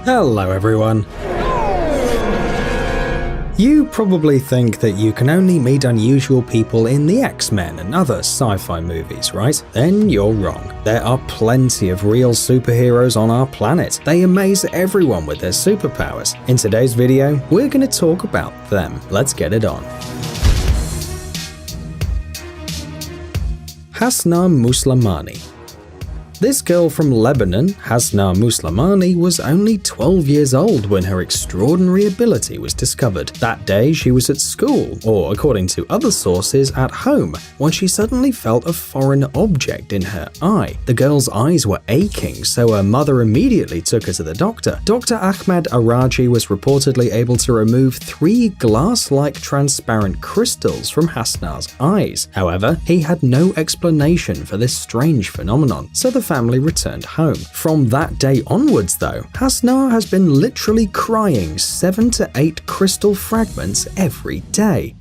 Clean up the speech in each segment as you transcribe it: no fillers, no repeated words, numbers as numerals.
Hello everyone. You probably think that you can only meet unusual people in the X-Men and other sci-fi movies, right? Then you're wrong. There are plenty of real superheroes on our planet. They amaze everyone with their superpowers. In today's video, we're going to talk about them. Let's get it on. Hasna Muslamani. This girl from Lebanon, Hasna Muslamani, was only 12 years old when her extraordinary ability was discovered. That day, she was at school, or according to other sources, at home, when she suddenly felt a foreign object in her eye. The girl's eyes were aching, so her mother immediately took her to the doctor. Dr. Ahmed Araji was reportedly able to remove 3 glass-like transparent crystals from Hasna's eyes. However, he had no explanation for this strange phenomenon, so the family returned home. From that day onwards, though, Hasna has been literally crying 7 to 8 crystal fragments every day.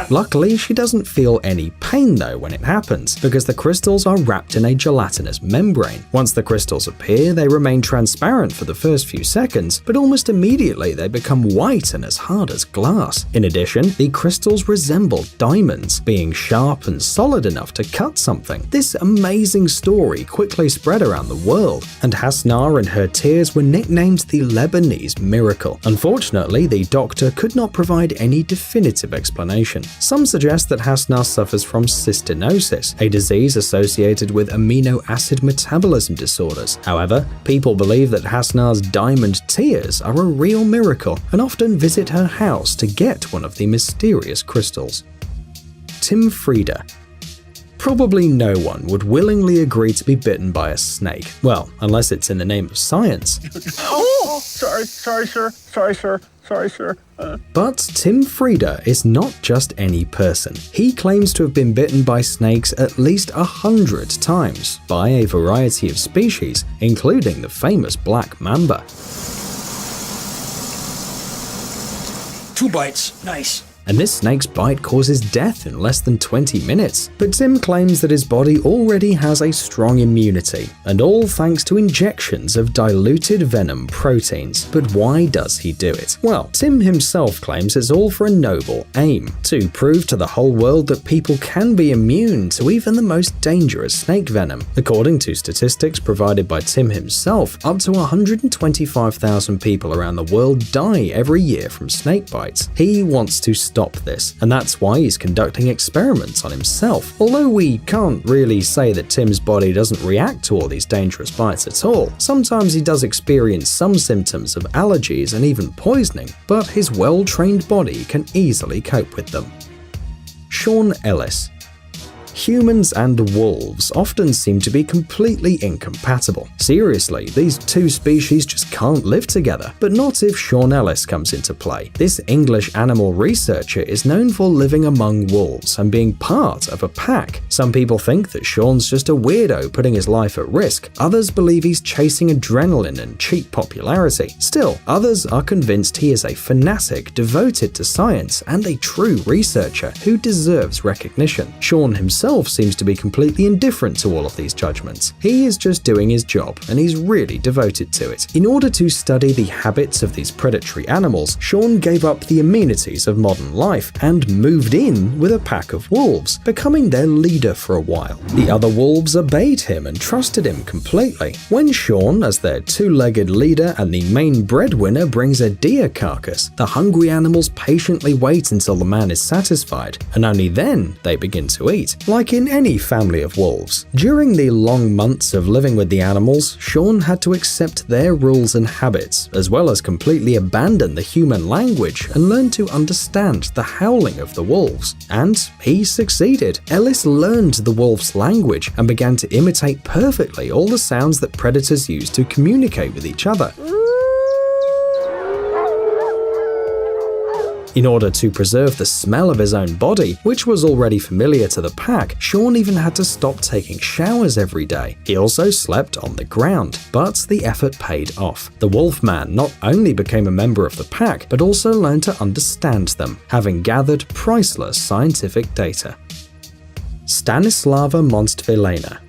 Luckily, she doesn't feel any pain though when it happens, because the crystals are wrapped in a gelatinous membrane. Once the crystals appear, they remain transparent for the first few seconds, but almost immediately they become white and as hard as glass. In addition, the crystals resemble diamonds, being sharp and solid enough to cut something. This amazing story quickly spread around the world, and Hasna and her tears were nicknamed the Lebanese miracle. Unfortunately, the doctor could not provide any definitive explanation. Some suggest that Hasna suffers from cystinosis, a disease associated with amino acid metabolism disorders. However, people believe that Hasna's diamond tears are a real miracle and often visit her house to get one of the mysterious crystals. Tim Frieda. Probably no one would willingly agree to be bitten by a snake. Well, unless it's in the name of science. Oh, sorry, sir. But Tim Frieda is not just any person. He claims to have been bitten by snakes at least 100 times by a variety of species, including the famous black mamba. 2 bites, nice. And this snake's bite causes death in less than 20 minutes. But Tim claims that his body already has a strong immunity, and all thanks to injections of diluted venom proteins. But why does he do it? Well, Tim himself claims it's all for a noble aim: to prove to the whole world that people can be immune to even the most dangerous snake venom. According to statistics provided by Tim himself, up to 125,000 people around the world die every year from snake bites. He wants to stop this, and that's why he's conducting experiments on himself. Although we can't really say that Tim's body doesn't react to all these dangerous bites at all. Sometimes he does experience some symptoms of allergies and even poisoning, but his well-trained body can easily cope with them. Sean Ellis. Humans and wolves often seem to be completely incompatible. Seriously, these two species just can't live together. But not if Sean Ellis comes into play. This English animal researcher is known for living among wolves and being part of a pack. Some people think that Sean's just a weirdo putting his life at risk. Others believe he's chasing adrenaline and cheap popularity. Still, others are convinced he is a fanatic devoted to science and a true researcher who deserves recognition. Sean himself seems to be completely indifferent to all of these judgments. He is just doing his job, and he's really devoted to it. In order to study the habits of these predatory animals, Sean gave up the amenities of modern life and moved in with a pack of wolves, becoming their leader for a while. The other wolves obeyed him and trusted him completely. When Sean, as their two-legged leader and the main breadwinner, brings a deer carcass, the hungry animals patiently wait until the man is satisfied, and only then they begin to eat. Like in any family of wolves. During the long months of living with the animals, Sean had to accept their rules and habits, as well as completely abandon the human language and learn to understand the howling of the wolves. And he succeeded. Ellis learned the wolf's language and began to imitate perfectly all the sounds that predators use to communicate with each other. In order to preserve the smell of his own body, which was already familiar to the pack, Sean even had to stop taking showers every day. He also slept on the ground, but the effort paid off. The Wolfman not only became a member of the pack, but also learned to understand them, having gathered priceless scientific data. Stanislava Monstvillena.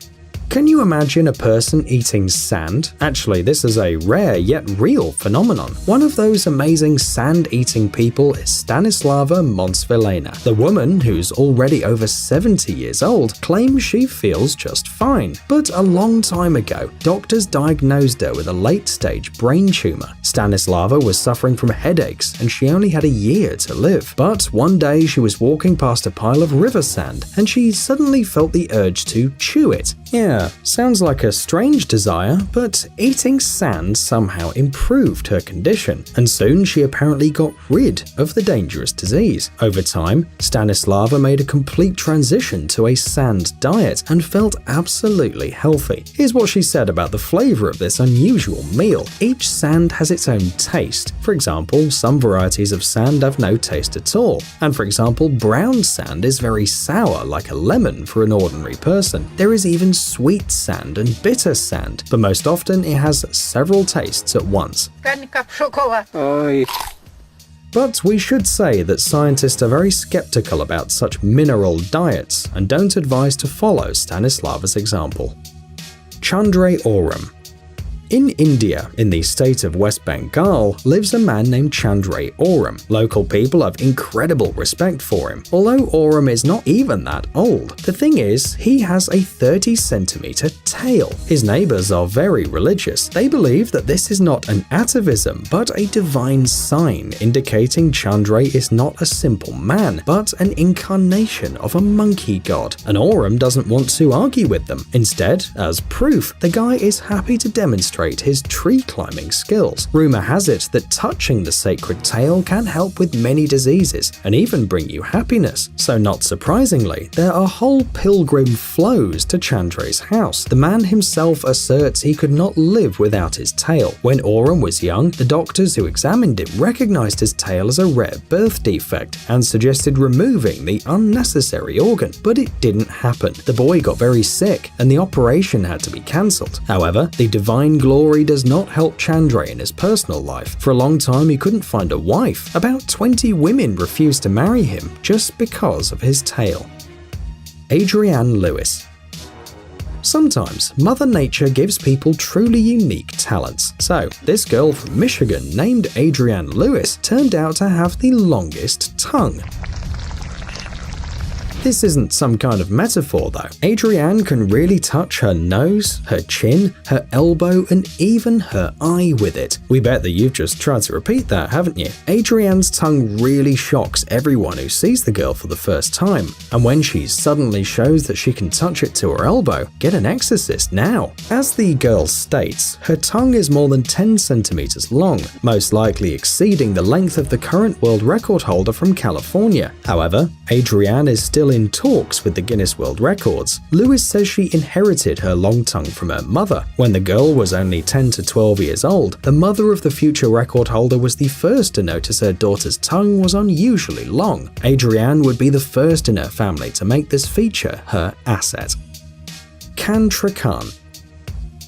Can you imagine a person eating sand? Actually, this is a rare yet real phenomenon. One of those amazing sand-eating people is Stanislava Monstvillena. The woman, who's already over 70 years old, claims she feels just fine. But a long time ago, doctors diagnosed her with a late-stage brain tumor. Stanislava was suffering from headaches, and she only had a year to live. But one day she was walking past a pile of river sand, and she suddenly felt the urge to chew it. Yeah, sounds like a strange desire, but eating sand somehow improved her condition, and soon she apparently got rid of the dangerous disease. Over time, Stanislava made a complete transition to a sand diet and felt absolutely healthy. Here's what she said about the flavor of this unusual meal. Each sand has its own taste. For example, some varieties of sand have no taste at all. And for example, brown sand is very sour like a lemon for an ordinary person. There is even sweet sand and bitter sand, but most often it has several tastes at once. But we should say that scientists are very skeptical about such mineral diets and don't advise to follow Stanislava's example. Chandray Oram. In India, in the state of West Bengal, lives a man named Chandray Oram. Local people have incredible respect for him, although Oram is not even that old. The thing is, he has a 30-centimeter tail. His neighbors are very religious. They believe that this is not an atavism, but a divine sign indicating Chandray is not a simple man, but an incarnation of a monkey god. And Oram doesn't want to argue with them. Instead, as proof, the guy is happy to demonstrate his tree climbing skills. Rumor has it that touching the sacred tail can help with many diseases and even bring you happiness. So not surprisingly, there are whole pilgrim flows to Chandray's house. The man himself asserts he could not live without his tail. When Oram was young, the doctors who examined him recognized his tail as a rare birth defect and suggested removing the unnecessary organ, but it didn't happen. The boy got very sick and the operation had to be cancelled. However, the divine glory does not help Chandray in his personal life. For a long time, he couldn't find a wife. About 20 women refused to marry him just because of his tail. Adrienne Lewis. Sometimes, Mother Nature gives people truly unique talents. So, this girl from Michigan named Adrienne Lewis turned out to have the longest tongue. This isn't some kind of metaphor though. Adrienne can really touch her nose, her chin, her elbow, and even her eye with it. We bet that you've just tried to repeat that, haven't you? Adrienne's tongue really shocks everyone who sees the girl for the first time. And when she suddenly shows that she can touch it to her elbow, get an exorcist now. As the girl states, her tongue is more than 10 centimeters long, most likely exceeding the length of the current world record holder from California. However, Adrienne is still in talks with the Guinness World Records. Lewis says she inherited her long tongue from her mother. When the girl was only 10 to 12 years old, the mother of the future record holder was the first to notice her daughter's tongue was unusually long. Adrienne would be the first in her family to make this feature her asset. Kantra Khan.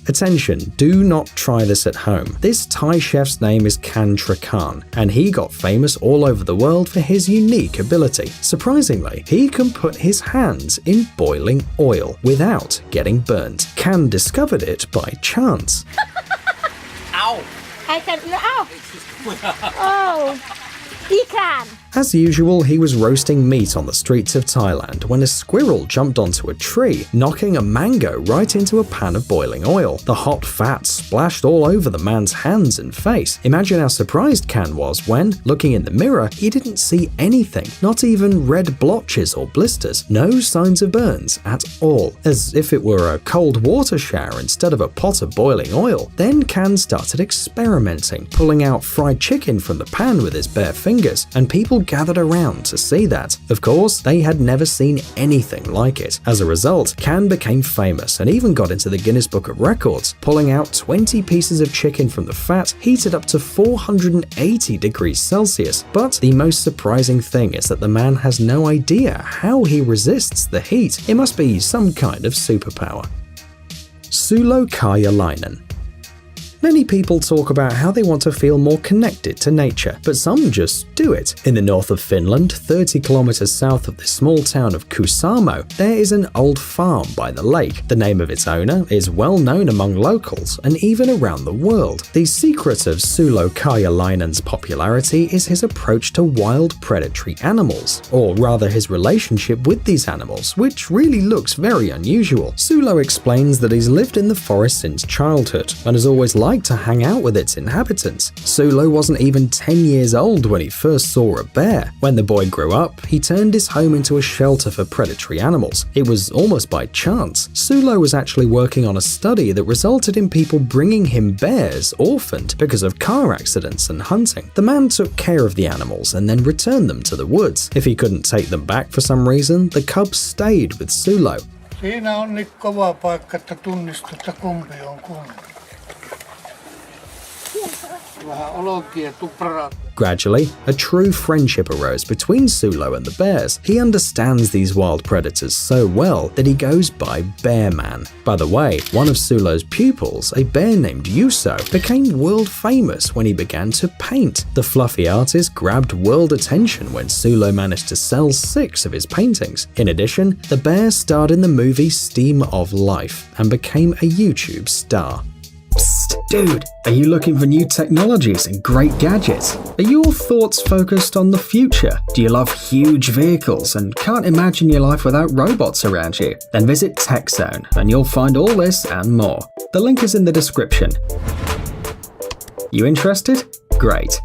Attention, do not try this at home. This Thai chef's name is Kantra Khan, and he got famous all over the world for his unique ability. Surprisingly, he can put his hands in boiling oil without getting burnt. Khan discovered it by chance. Ow! I can. Ow! Oh, he can. As usual, he was roasting meat on the streets of Thailand when a squirrel jumped onto a tree, knocking a mango right into a pan of boiling oil. The hot fat splashed all over the man's hands and face. Imagine how surprised Khan was when, looking in the mirror, he didn't see anything, not even red blotches or blisters, no signs of burns at all, as if it were a cold water shower instead of a pot of boiling oil. Then Khan started experimenting, pulling out fried chicken from the pan with his bare fingers, and people all gathered around to see that. Of course, they had never seen anything like it. As a result, Can became famous and even got into the Guinness Book of Records, pulling out 20 pieces of chicken from the fat heated up to 480 degrees Celsius. But the most surprising thing is that the man has no idea how he resists the heat. It must be some kind of superpower. Sulokajalainen. Many people talk about how they want to feel more connected to nature, but some just do it. In the north of Finland, 30 kilometers south of the small town of Kuusamo, there is an old farm by the lake. The name of its owner is well known among locals and even around the world. The secret of Sulokajalainen's popularity is his approach to wild predatory animals, or rather his relationship with these animals, which really looks very unusual. Sulo explains that he's lived in the forest since childhood and has always liked to hang out with its inhabitants. Sulo wasn't even 10 years old when he first saw a bear. When the boy grew up, he turned his home into a shelter for predatory animals. It was almost by chance. Sulo was actually working on a study that resulted in people bringing him bears orphaned because of car accidents and hunting. The man took care of the animals and then returned them to the woods. If he couldn't take them back for some reason, the cubs stayed with Sulo. Siinä on nyt kova paikka, että tunnistusta kumpi on kumpi. Gradually, a true friendship arose between Sulo and the bears. He understands these wild predators so well that he goes by Bearman. By the way, one of Sulo's pupils, a bear named Yuso, became world famous when he began to paint. The fluffy artist grabbed world attention when Sulo managed to sell 6 of his paintings. In addition, the bear starred in the movie Steam of Life and became a YouTube star. Psst, dude, are you looking for new technologies and great gadgets? Are your thoughts focused on the future? Do you love huge vehicles and can't imagine your life without robots around you? Then visit TechZone and you'll find all this and more. The link is in the description. You interested? Great.